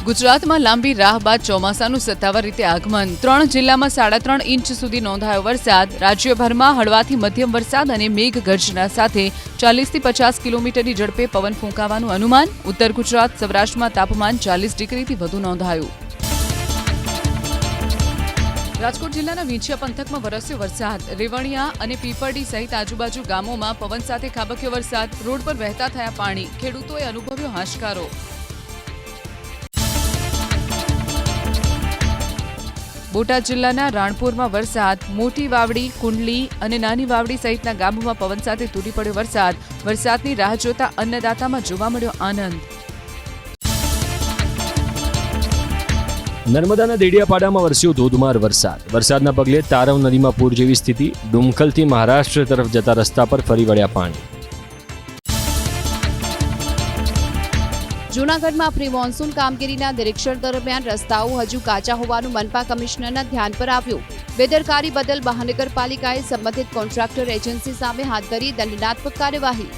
ગુજરાતમાં લાંબી રાહ બાદ ચોમાસાનું સત્તાવાર રીતે આગમન 3 જિલ્લામાં 3.5 ઇંચ સુધી નોંધાયો વરસાદ। રાજ્યભરમાં હળવાથી મધ્યમ વરસાદ અને મેઘગર્જના સાથે 40 થી 50 કિલોમીટરની ઝડપે પવન ફૂંકાવાનું અનુમાન। ઉત્તર ગુજરાત સૌરાષ્ટ્રમાં તાપમાન 40 ડિગ્રીથી વધુ નોંધાયું। રાજકોટ જિલ્લાના વિંછિયા પંથકમાં વરસ્યો વરસાદ। રેવણિયા અને પીપરડી સહિત આજુબાજુ ગામોમાં પવન સાથે ખાબક્યો વરસાદ। રોડ પર વહેતા થયા પાણી। ખેડૂતોએ અનુભવ્યો હાશકારો। બોટાદ જિલ્લાના રાણપુરમાં વરસાદ। મોટી વાવડી, કુંડલી અને નાની વાવડી સહિતના ગામોમાં પવન સાથે તૂટી પડ્યો વરસાદ। વરસાદની રાહ જોતા અન્નદાતામાં જોવા મળ્યો આનંદ। નર્મદાના દેડિયાપાડામાં વરસ્યો ધોધમાર વરસાદ। વરસાદના પગલે તારવ નદીમાં પૂર જેવી સ્થિતિ। ડુમખલથી મહારાષ્ટ્ર તરફ જતા રસ્તા પર ફરી વળ્યા પાણી। જૂનાગઢમાં પ્રી મોન્સૂન કામગીરીના નિરીક્ષણ દરમિયાન રસ્તાઓ હજુ કાચા હોવાનું મનપા કમિશનરના ધ્યાન પર આવ્યું। બેદરકારી બદલ મહાનગરપાલિકાએ સંબંધિત કોન્ટ્રાક્ટર એજન્સી સામે હાથ ધરી દંડનાત્મક કાર્યવાહી।